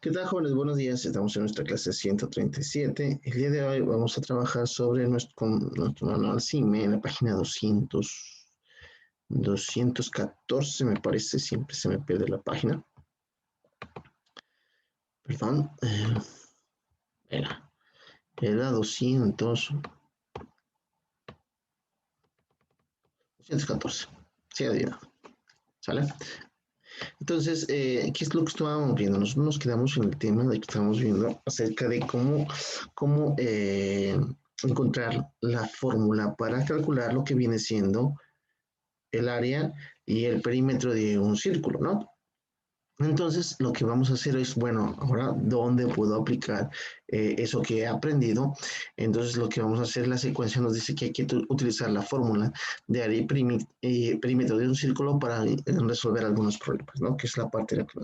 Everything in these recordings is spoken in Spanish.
¿Qué tal, jóvenes? Buenos días. Estamos en nuestra clase 137. El día de hoy vamos a trabajar sobre con nuestro manual CIME en la página 214, me parece. Siempre se me pierde la página. Perdón. Era 214. Sí, adivinado. ¿Sale? Entonces, ¿qué es lo que estábamos viendo? Nosotros nos quedamos en el tema de que estábamos viendo acerca de cómo encontrar la fórmula para calcular lo que viene siendo el área y el perímetro de un círculo, ¿no? Entonces, lo que vamos a hacer es, bueno, ahora, ¿dónde puedo aplicar eso que he aprendido? Entonces, lo que vamos a hacer, la secuencia nos dice que hay que utilizar la fórmula de área y perímetro de un círculo para resolver algunos problemas, ¿no? Que es la parte de la que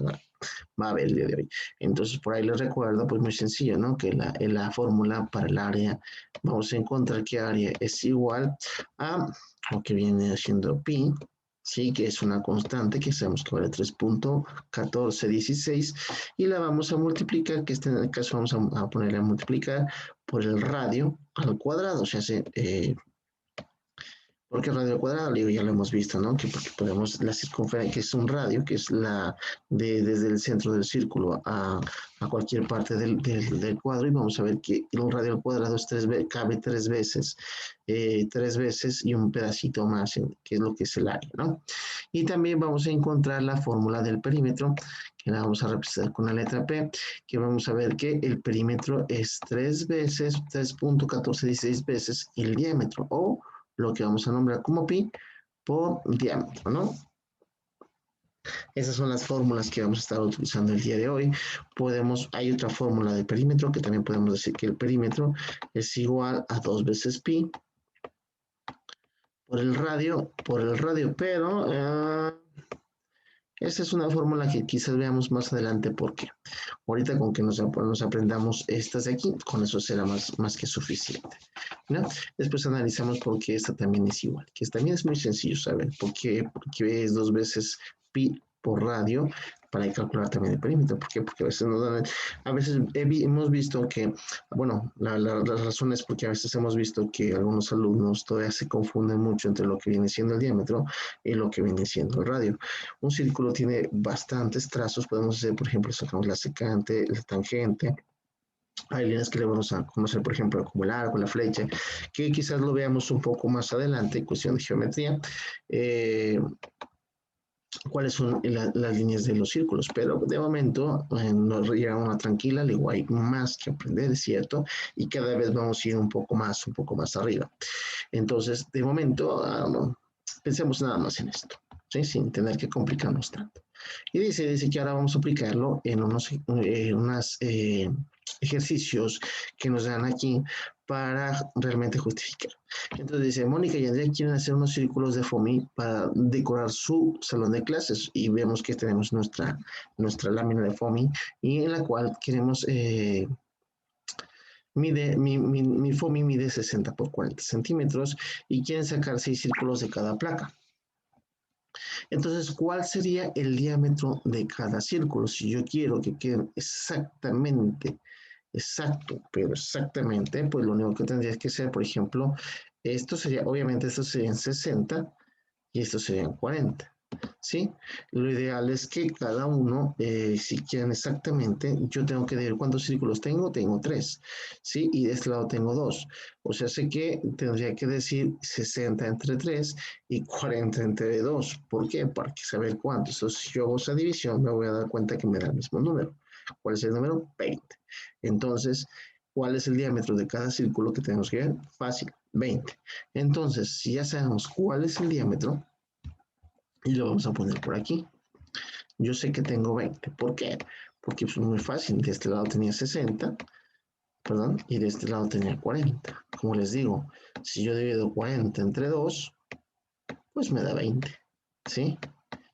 va a ver el día de hoy. Entonces, por ahí les recuerdo, pues muy sencillo, ¿no? Que la fórmula para el área, vamos a encontrar que área es igual a lo que viene siendo pi, sí, que es una constante que sabemos que vale 3.1416 y la vamos a multiplicar, que en el caso vamos a ponerle a multiplicar por el radio al cuadrado, o sea, porque el radio cuadrado, digo, ya lo hemos visto, ¿no? Que porque podemos, la circunferencia, que es un radio, que es desde el centro del círculo a cualquier parte del cuadro, y vamos a ver que un radio al cuadrado es cabe tres veces y un pedacito más, que es lo que es el área, ¿no? Y también vamos a encontrar la fórmula del perímetro, que la vamos a representar con la letra P, que vamos a ver que el perímetro es 3.1416 veces el diámetro, o lo que vamos a nombrar como pi por diámetro, ¿no? Esas son las fórmulas que vamos a estar utilizando el día de hoy. Hay otra fórmula de perímetro que también podemos decir que el perímetro es igual a 2 veces pi por el radio, pero esa es una fórmula que quizás veamos más adelante porque ahorita con que nos aprendamos estas de aquí, con eso será más que suficiente, ¿no? Después analizamos por qué esta también es igual, que también es muy sencillo saber porque es 2 veces pi por radio para calcular también el perímetro. ¿Por qué? Porque a veces hemos visto que, bueno, la razón es porque a veces hemos visto que algunos alumnos todavía se confunden mucho entre lo que viene siendo el diámetro y lo que viene siendo el radio. Un círculo tiene bastantes trazos, podemos hacer, por ejemplo, sacamos la secante, la tangente. Hay líneas que le vamos a conocer, por ejemplo, como el arco, la flecha, que quizás lo veamos un poco más adelante en cuestión de geometría. Cuáles son las líneas de los círculos, pero de momento nos lleva una tranquila, le digo, hay más que aprender, es cierto, y cada vez vamos a ir un poco más arriba. Entonces, de momento, pensemos nada más en esto, ¿sí? Sin tener que complicarnos tanto. Y dice que ahora vamos a aplicarlo en unos ejercicios que nos dan aquí para realmente justificar. Entonces dice, Mónica y Andrea quieren hacer unos círculos de FOMI para decorar su salón de clases y vemos que tenemos nuestra lámina de FOMI y en la cual queremos mi FOMI mide 60 por 40 centímetros y quieren sacar 6 círculos de cada placa. Entonces, ¿cuál sería el diámetro de cada círculo? Si yo quiero que queden pero exactamente, pues lo único que tendría que hacer, por ejemplo, obviamente estos serían 60 y estos serían 40. ¿Sí? Lo ideal es que cada uno, si quieren exactamente, yo tengo que decir cuántos círculos tengo 3, ¿sí? Y de este lado tengo 2. O sea, sé que tendría que decir 60 entre 3 y 40 entre 2. ¿Por qué? Para saber cuántos. Entonces, si yo hago esa división, me voy a dar cuenta que me da el mismo número. ¿Cuál es el número? 20. Entonces, ¿cuál es el diámetro de cada círculo que tenemos que ver? Fácil, 20. Entonces, si ya sabemos cuál es el diámetro, y lo vamos a poner por aquí. Yo sé que tengo 20. ¿Por qué? Porque es muy fácil. De este lado tenía 60, perdón, y de este lado tenía 40. Como les digo, si yo divido 40 entre 2, pues me da 20. ¿Sí?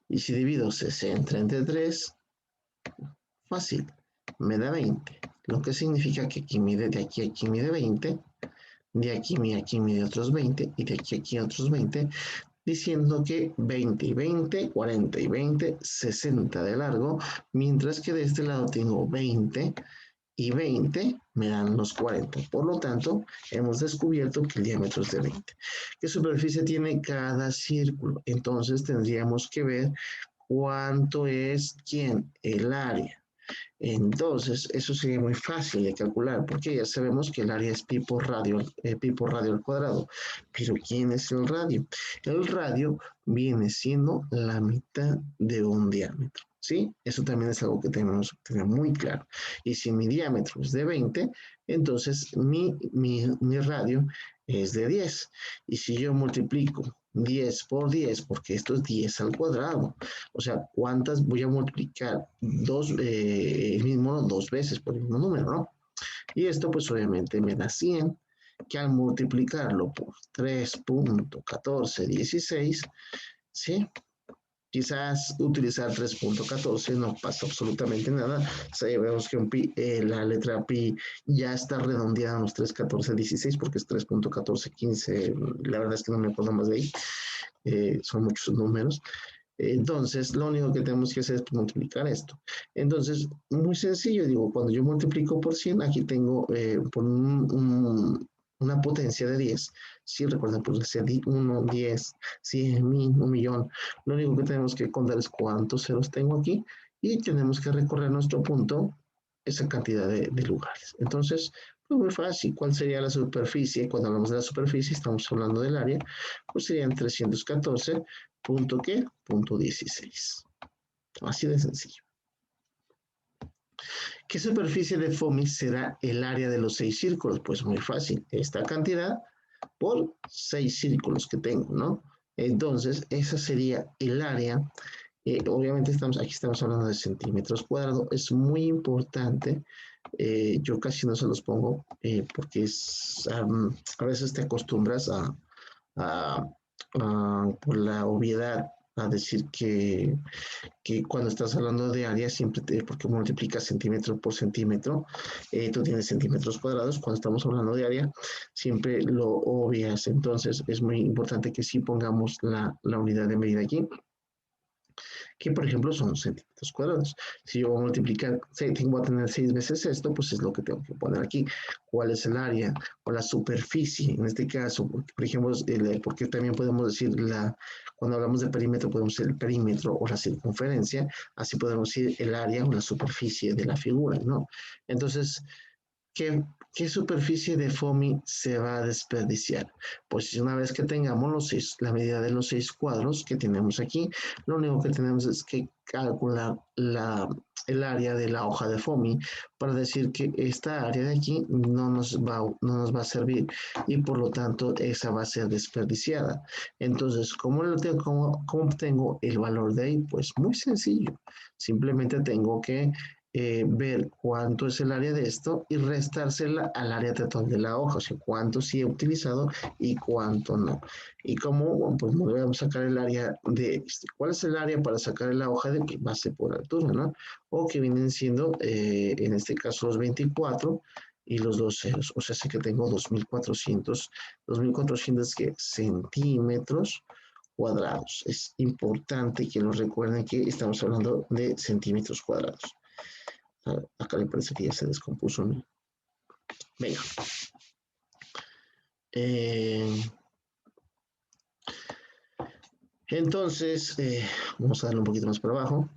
Y si divido 60 entre 3, fácil, me da 20. Lo que significa que aquí mide, de aquí a aquí mide 20, de aquí mide otros 20 y de aquí a aquí otros 20. diciendo que 20 y 20, 40 y 20, 60 de largo, mientras que de este lado tengo 20 y 20 me dan los 40. Por lo tanto, hemos descubierto que el diámetro es de 20. ¿Qué superficie tiene cada círculo? Entonces tendríamos que ver cuánto es, ¿quién? El área. Entonces, eso sería muy fácil de calcular, porque ya sabemos que el área es pi por radio al cuadrado. Pero ¿quién es el radio? El radio viene siendo la mitad de un diámetro, ¿sí? Eso también es algo que tenemos que tener muy claro. Y si mi diámetro es de 20, entonces mi radio es de 10. Y si yo multiplico 10 por 10, porque esto es 10 al cuadrado, o sea, ¿cuántas voy a multiplicar? El mismo dos veces por el mismo número, ¿no? Y esto pues obviamente me da 100, que al multiplicarlo por 3.1416, ¿sí? Quizás utilizar 3.14 no pasa absolutamente nada. Sabemos que la letra pi ya está redondeada en los 3.1416 porque es 3.1415. La verdad es que no me acuerdo más de ahí. Son muchos números. Entonces, lo único que tenemos que hacer es multiplicar esto. Entonces, muy sencillo, digo, cuando yo multiplico por 100, aquí tengo por una potencia de 10. Sí, recuerden, pues ser 1, 10, 100, 1000, 1.000.000. Lo único que tenemos que contar es cuántos ceros tengo aquí y tenemos que recorrer nuestro punto esa cantidad de lugares. Entonces, pues muy fácil. ¿Cuál sería la superficie? Cuando hablamos de la superficie, estamos hablando del área, pues serían 314. ¿Punto qué? Punto 16. Así de sencillo. ¿Qué superficie de FOMI será el área de los 6 círculos? Pues muy fácil. Esta cantidad por 6 círculos que tengo, ¿no? Entonces, esa sería el área. Obviamente aquí estamos hablando de centímetros cuadrados. Es muy importante. Yo casi no se los pongo porque a veces te acostumbras a, por la obviedad a decir que cuando estás hablando de área, siempre porque multiplicas centímetro por centímetro, tú tienes centímetros cuadrados. Cuando estamos hablando de área, siempre lo obvias. Entonces, es muy importante que sí pongamos la unidad de medida aquí, que por ejemplo son centímetros cuadrados. Si yo voy a multiplicar, voy a tener 6 veces esto, pues es lo que tengo que poner aquí. ¿Cuál es el área o la superficie? En este caso, porque, por ejemplo, porque también podemos decir, cuando hablamos de perímetro, podemos decir el perímetro o la circunferencia, así podemos decir el área o la superficie de la figura, ¿no? Entonces, ¿qué superficie de FOMI se va a desperdiciar? Pues una vez que tengamos la medida de los 6 cuadros que tenemos aquí, lo único que tenemos es que calcular el área de la hoja de FOMI para decir que esta área de aquí no nos va a servir y por lo tanto esa va a ser desperdiciada. Entonces, ¿cómo obtengo el valor de ahí? Pues muy sencillo. Simplemente tengo que ver cuánto es el área de esto y restársela al área total de la hoja, o sea, cuánto sí he utilizado y cuánto no. Y cómo, pues vamos a sacar el área de este. ¿Cuál es el área para sacar la hoja de base por altura, no? O que vienen siendo, en este caso, los 24 y los dos ceros. O sea, sí que tengo 2.400 centímetros cuadrados. Es importante que nos recuerden que estamos hablando de centímetros cuadrados. Acá me parece que ya se descompuso. ¿No? Venga. Entonces, vamos a darle un poquito más para abajo.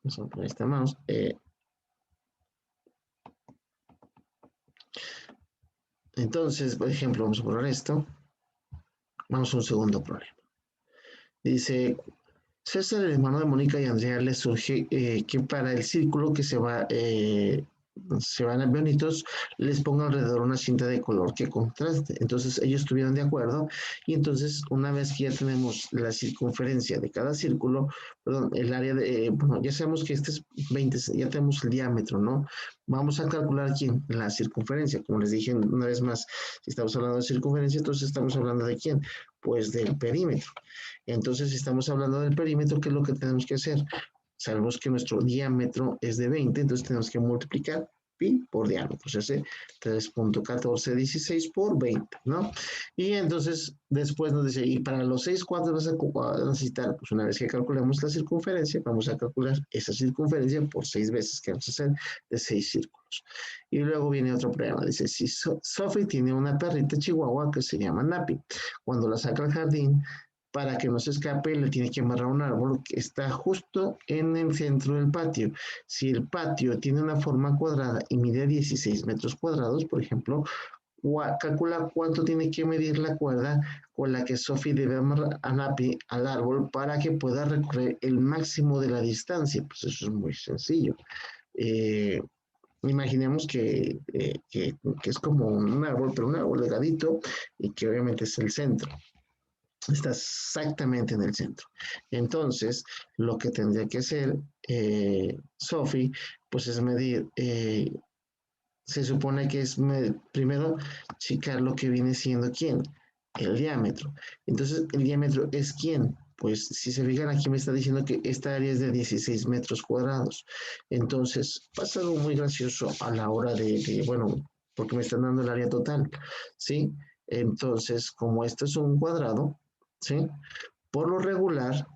Vamos a poner esta mouse. Entonces, por ejemplo, vamos a poner esto. Vamos a un segundo problema. Dice, César, el hermano de Mónica y Andrea, les surge que para el círculo que se van a bonitos, les ponga alrededor una cinta de color que contraste. Entonces ellos estuvieron de acuerdo y entonces una vez que ya tenemos la circunferencia de cada círculo, perdón, el área bueno, ya sabemos que este es 20, ya tenemos el diámetro, ¿no? Vamos a calcular quién, la circunferencia, como les dije una vez más, si estamos hablando de circunferencia, entonces estamos hablando de quién, pues del perímetro. Entonces, si estamos hablando del perímetro, ¿qué es lo que tenemos que hacer? Sabemos que nuestro diámetro es de 20, entonces tenemos que multiplicar pi por diámetro, o sea, 3.1416 por 20, ¿no? Y entonces después nos dice, y para los 6 cuadros vas a necesitar, pues una vez que calculemos la circunferencia, vamos a calcular esa circunferencia por 6 veces, que vamos a hacer de 6 círculos. Y luego viene otro problema, dice, si Sophie tiene una perrita chihuahua que se llama Nappy, cuando la saca al jardín, para que no se escape, le tiene que amarrar un árbol que está justo en el centro del patio. Si el patio tiene una forma cuadrada y mide 16 metros cuadrados, por ejemplo, calcula cuánto tiene que medir la cuerda con la que Sophie debe amarrar a Nappy al árbol para que pueda recorrer el máximo de la distancia. Pues eso es muy sencillo. Eh, Imaginemos que es como un árbol, pero un árbol delgadito y que obviamente es el centro. Está exactamente en el centro. Entonces, lo que tendría que hacer Sophie, pues es medir, se supone que es primero checar lo que viene siendo quién, el diámetro. Entonces, el diámetro es quién. Pues si se fijan aquí me está diciendo que esta área es de 16 metros cuadrados. Entonces, pasa algo muy gracioso a la hora bueno, porque me están dando el área total, ¿sí? Entonces, como esto es un cuadrado, ¿sí? Por lo regular,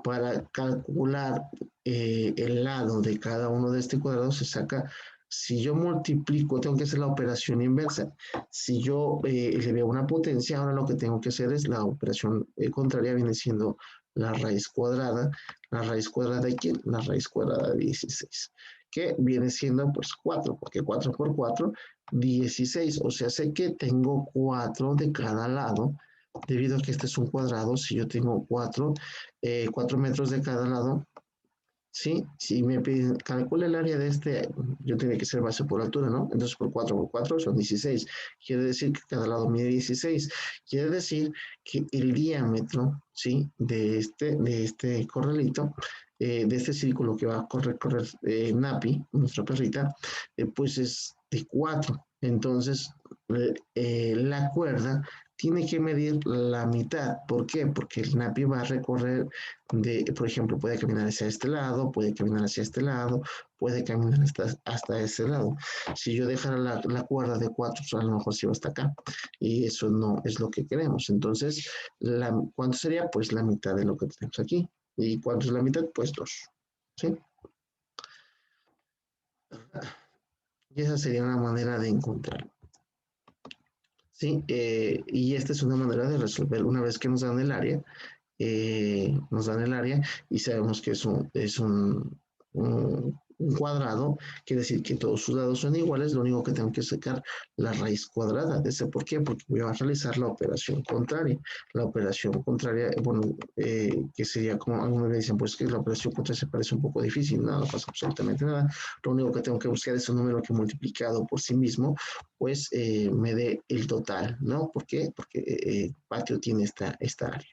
para calcular el lado de cada uno de este cuadrado se saca, si yo multiplico, tengo que hacer la operación inversa. Si yo le veo una potencia, ahora lo que tengo que hacer es la operación contraria, viene siendo la raíz cuadrada. ¿La raíz cuadrada de quién? La raíz cuadrada de 16, que viene siendo pues 4, porque 4 por 4, 16. O sea, sé que tengo 4 de cada lado debido a que este es un cuadrado, si yo tengo 4 metros de cada lado, ¿sí? Si me piden, calcula el área de este, yo tiene que ser base por altura, ¿no? Entonces por 4 por 4 son 16. Quiere decir que cada lado mide 16. Quiere decir que el diámetro, ¿sí? De este corralito, de este círculo que va a correr Nappy, nuestra perrita, pues es de 4. Entonces, la cuerda tiene que medir la mitad. ¿Por qué? Porque el Nappy va a recorrer por ejemplo, puede caminar hacia este lado, puede caminar hacia este lado, puede caminar hasta este lado. Si yo dejara la cuerda de 4, pues a lo mejor se va hasta acá. Y eso no es lo que queremos. Entonces, ¿cuánto sería? Pues la mitad de lo que tenemos aquí. ¿Y cuánto es la mitad? Pues 2. ¿Sí? Y esa sería una manera de encontrarlo. Sí, y esta es una manera de resolver una vez que nos dan el área y sabemos que es un cuadrado, quiere decir que todos sus lados son iguales, lo único que tengo que sacar la raíz cuadrada de ese. ¿Por qué? Porque voy a realizar la operación contraria. La operación contraria, bueno, que sería como algunos me dicen, pues que la operación contraria se parece un poco difícil, no pasa absolutamente nada. Lo único que tengo que buscar es un número que multiplicado por sí mismo, pues me dé el total, ¿no? ¿Por qué? Porque el patio tiene esta área.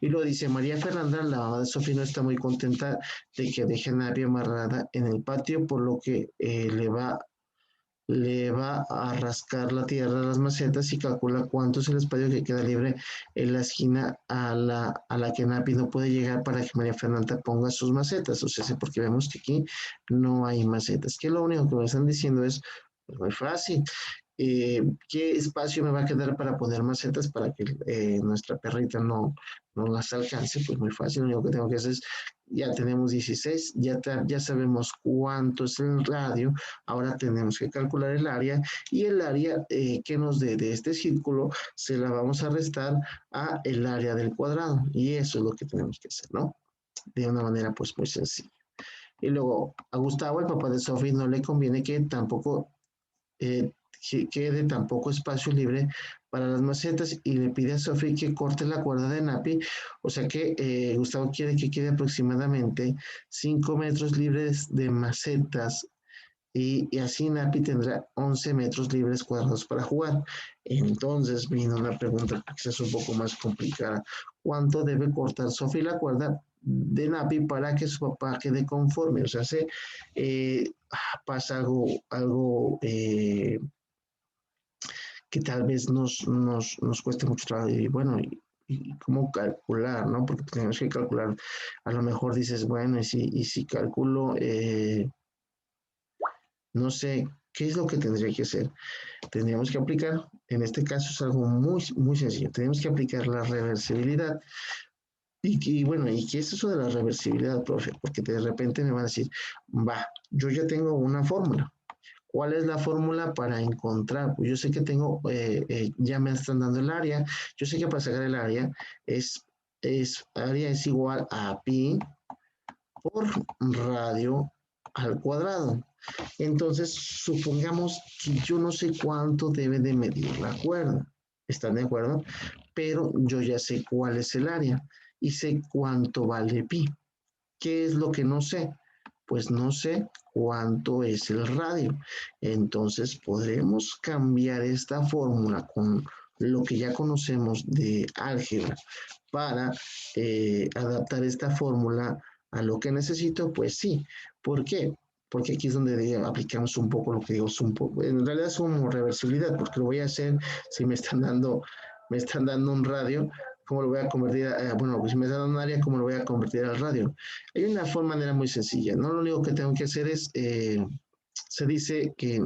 Y lo dice María Fernanda, la mamá de Sofía no está muy contenta de que deje a Nadia amarrada en el patio, por lo que le va a rascar la tierra a las macetas y calcula cuánto es el espacio que queda libre en la esquina a la que Napi no puede llegar para que María Fernanda ponga sus macetas. O sea, porque vemos que aquí no hay macetas. Que lo único que me están diciendo es pues, muy fácil. ¿Qué espacio me va a quedar para poner macetas para que nuestra perrita no las alcance? Pues muy fácil, lo único que tengo que hacer es, ya tenemos 16, ya sabemos cuánto es el radio, ahora tenemos que calcular el área y el área que nos dé de este círculo se la vamos a restar a el área del cuadrado y eso es lo que tenemos que hacer, ¿no? De una manera pues muy sencilla. Y luego a Gustavo, el papá de Sophie, no le conviene que tampoco eh, quede tan poco espacio libre para las macetas y le pide a Sophie que corte la cuerda de Napi, o sea que Gustavo quiere que quede aproximadamente 5 metros libres de macetas y así Napi tendrá 11 metros libres cuadrados para jugar. Entonces vino una pregunta que es un poco más complicada. ¿Cuánto debe cortar Sophie la cuerda de Napi para que su papá quede conforme? O sea, eh, pasa algo que tal vez nos cueste mucho trabajo y bueno, y cómo calcular, ¿no? Porque tenemos que calcular, a lo mejor dices, bueno, y si calculo, no sé, ¿Qué es lo que tendría que hacer? Tendríamos que aplicar, en este caso es algo muy sencillo, tenemos que aplicar la reversibilidad. Y bueno, ¿y qué es eso de la reversibilidad, profe? Porque de repente me van a decir, va, yo ya tengo una fórmula. ¿Cuál es la fórmula para encontrar? Pues yo sé que tengo, ya me están dando el área. Yo sé que para sacar el área área es igual a pi por radio al cuadrado. Entonces, supongamos que yo no sé cuánto debe de medir la cuerda. ¿Están de acuerdo? Pero yo ya sé cuál es el área y sé cuánto vale pi. ¿Qué es lo que no sé? Pues no sé cuánto es el radio. Entonces podremos cambiar esta fórmula con lo que ya conocemos de álgebra para adaptar esta fórmula a lo que necesito. Pues sí. ¿Por qué? Porque aquí es donde aplicamos un poco lo que digo, en realidad es como reversibilidad, porque lo voy a hacer si me están dando un radio, ¿cómo lo voy a convertir? Bueno, pues si me dan un área, ¿cómo lo voy a convertir al radio? Hay una manera muy sencilla, ¿no? Lo único que tengo que hacer es, se dice que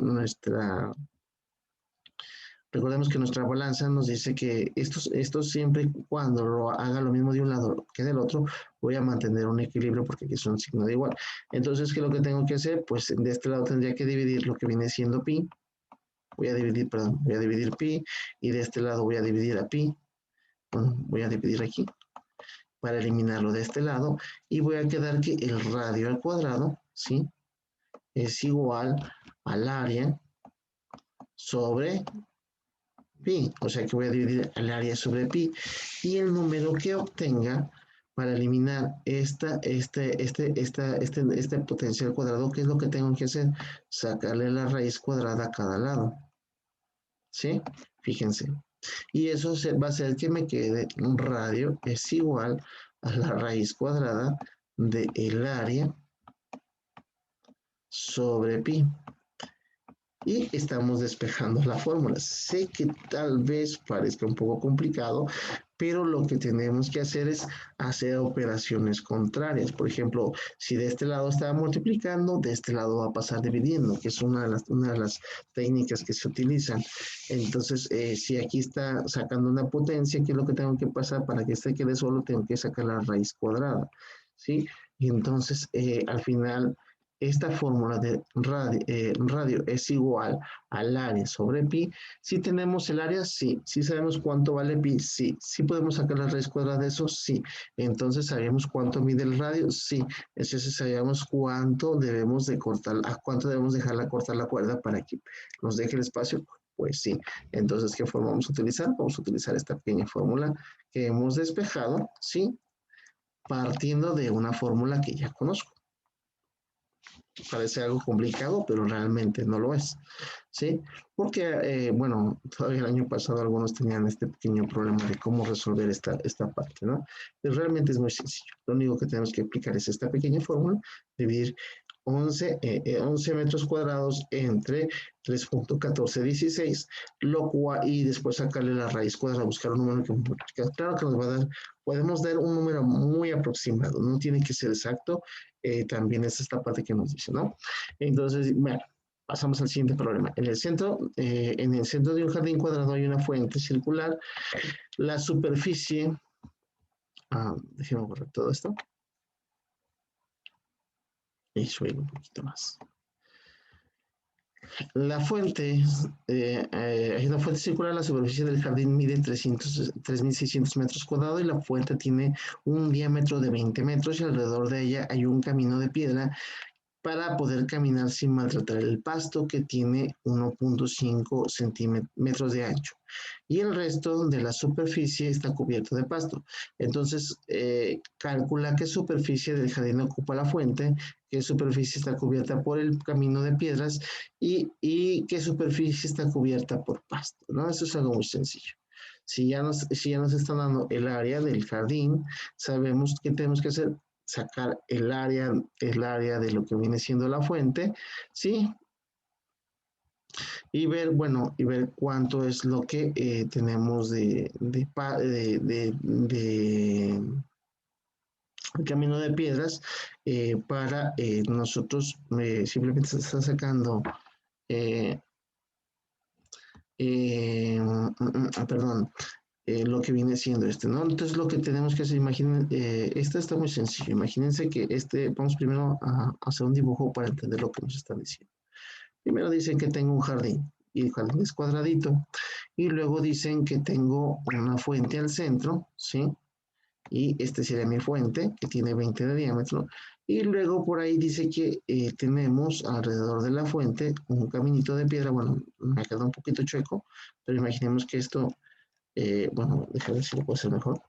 recordemos que nuestra balanza nos dice que esto siempre y cuando lo haga lo mismo de un lado que del otro, voy a mantener un equilibrio porque aquí es un signo de igual. Entonces, ¿qué es lo que tengo que hacer? Pues de este lado tendría que dividir lo que viene siendo pi, voy a dividir pi, y de este lado voy a dividir a pi, bueno, voy a dividir aquí, para eliminarlo de este lado, y voy a quedar que el radio al cuadrado, ¿sí? Es igual al área sobre pi, o sea que voy a dividir el área sobre pi, y el número que obtenga para eliminar este potencial cuadrado, ¿qué es lo que tengo que hacer? Sacarle la raíz cuadrada a cada lado, ¿sí? Fíjense. Y eso va a hacer que me quede un radio es igual a la raíz cuadrada del área sobre pi. Y estamos despejando la fórmula. Sé que tal vez parezca un poco complicado, pero lo que tenemos que hacer es hacer operaciones contrarias. Por ejemplo, si de este lado estaba multiplicando, de este lado va a pasar dividiendo, que es una de las técnicas que se utilizan. Entonces, si aquí está sacando una potencia, ¿qué es lo que tengo que pasar? Para que este quede solo, tengo que sacar la raíz cuadrada, ¿sí? Y entonces, al final esta fórmula de radio es igual al área sobre pi. Si tenemos el área, sí. Si sabemos cuánto vale pi, sí. Si podemos sacar la raíz cuadrada de eso, sí. Entonces sabemos cuánto mide el radio, sí. Entonces sabemos cuánto debemos de cortar, a cuánto debemos dejarla cortar la cuerda para que nos deje el espacio. Pues sí. Entonces, ¿qué forma vamos a utilizar? Vamos a utilizar esta pequeña fórmula que hemos despejado, ¿sí? Partiendo de una fórmula que ya conozco. Parece algo complicado, pero realmente no lo es, ¿sí? Porque, bueno, todavía el año pasado algunos tenían este pequeño problema de cómo resolver esta parte, ¿no? Pero realmente es muy sencillo. Lo único que tenemos que aplicar es esta pequeña fórmula, dividir 11 metros cuadrados entre 3.1416, lo cual, y después sacarle la raíz cuadrada, buscar un número que claro que nos va a dar, podemos dar un número muy aproximado, no tiene que ser exacto, también es esta parte que nos dice, ¿no? Entonces, bueno, pasamos al siguiente problema. En el centro de un jardín cuadrado hay una fuente circular. La superficie, déjeme borrar todo esto y subir un poquito más. La fuente, hay una fuente circular, la superficie del jardín mide 3.600 metros cuadrados y la fuente tiene un diámetro de 20 metros y alrededor de ella hay un camino de piedra para poder caminar sin maltratar el pasto que tiene 1.5 centímetros de ancho y el resto de la superficie está cubierto de pasto. Entonces, calcula qué superficie del jardín ocupa la fuente, qué superficie está cubierta por el camino de piedras y qué superficie está cubierta por pasto, ¿no? Eso es algo muy sencillo. Si ya nos están dando el área del jardín, sabemos que tenemos que hacer sacar el área de lo que viene siendo la fuente, ¿sí? Y ver, bueno, y ver cuánto es lo que tenemos de camino de piedras para nosotros simplemente se está sacando eh, perdón, lo que viene siendo este, ¿no? Entonces lo que tenemos que hacer, imaginen, este está muy sencillo, imagínense que vamos primero a hacer un dibujo para entender lo que nos están diciendo. Primero dicen que tengo un jardín y el jardín es cuadradito y luego dicen que tengo una fuente al centro, ¿sí? Y este sería mi fuente que tiene 20 de diámetro y luego por ahí dice que tenemos alrededor de la fuente un caminito de piedra, bueno, me queda un poquito chueco, pero imaginemos que esto, bueno, déjame ver si lo puedo hacer mejor.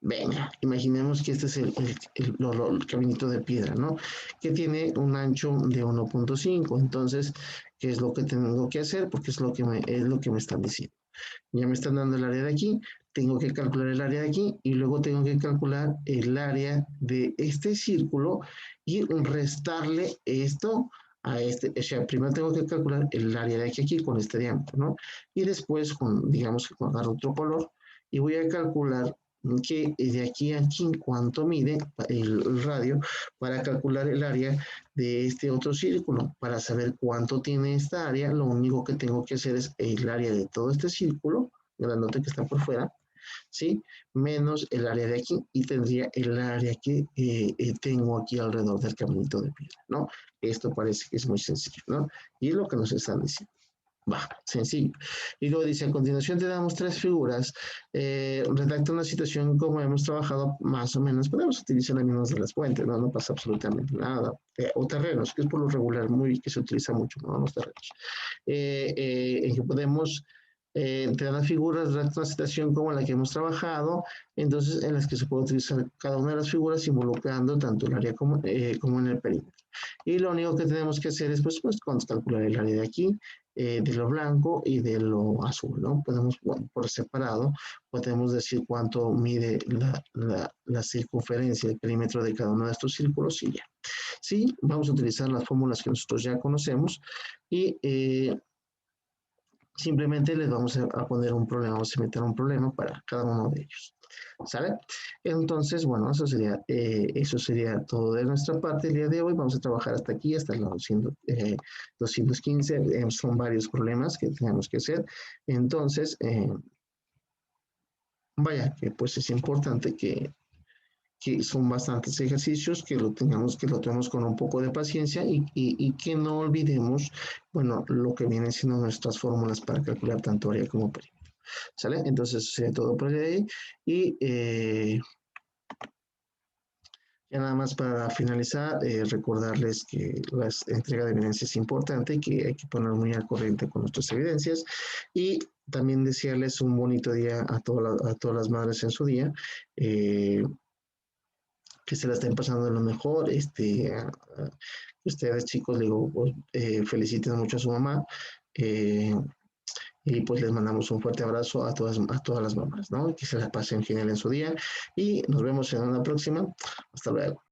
Venga, imaginemos que este es el caminito de piedra, ¿no? Que tiene un ancho de 1.5. Entonces, ¿qué es lo que tengo que hacer? Porque es lo que me están diciendo. Ya me están dando el área de aquí, tengo que calcular el área de aquí y luego tengo que calcular el área de este círculo y restarle esto a este. O sea, primero tengo que calcular el área de aquí con este diámetro, ¿no? Y después, digamos que con otro color, y voy a calcular que de aquí a aquí cuánto mide el radio para calcular el área de este otro círculo. Para saber cuánto tiene esta área, lo único que tengo que hacer es el área de todo este círculo, grandote que está por fuera, ¿sí? Menos el área de aquí y tendría el área que tengo aquí alrededor del caminito de piedra, ¿no? Esto parece que es muy sencillo, ¿no? Y es lo que nos están diciendo. Va, sencillo. Y luego dice, a continuación te damos tres figuras. Redacta una situación como hemos trabajado más o menos. Podemos utilizar las mismas de las fuentes, ¿no? No pasa absolutamente nada. O terrenos, que es por lo regular muy, que se utiliza mucho, ¿no? Los terrenos. En que podemos te dan las figuras, redacta una situación como la que hemos trabajado, entonces en las que se puede utilizar cada una de las figuras involucrando tanto el área como en el perímetro. Y lo único que tenemos que hacer es pues calcular el área de aquí, de lo blanco y de lo azul, ¿no? Podemos, bueno, por separado, podemos decir cuánto mide la circunferencia, el perímetro de cada uno de estos círculos y ya. Sí, vamos a utilizar las fórmulas que nosotros ya conocemos y simplemente les vamos a poner un problema, vamos a meter un problema para cada uno de ellos. ¿Sale? Entonces, bueno, eso sería todo de nuestra parte el día de hoy. Vamos a trabajar hasta aquí, hasta los 215. Son varios problemas que tenemos que hacer. Entonces, vaya, que pues es importante que son bastantes ejercicios, que lo tenemos con un poco de paciencia y que no olvidemos, bueno, lo que vienen siendo nuestras fórmulas para calcular tanto área como perímetro. ¿Sale? Entonces, sería todo por ahí. Y ya nada más para finalizar, recordarles que la entrega de evidencia es importante y que hay que poner muy al corriente con nuestras evidencias y también desearles un bonito día a todas las madres en su día. Que se la estén pasando lo mejor. Ustedes chicos, digo, pues, feliciten mucho a su mamá. Eh, y pues les mandamos un fuerte abrazo a todas las mamás, ¿no? Que se la pasen genial en su día y nos vemos en una próxima. Hasta luego.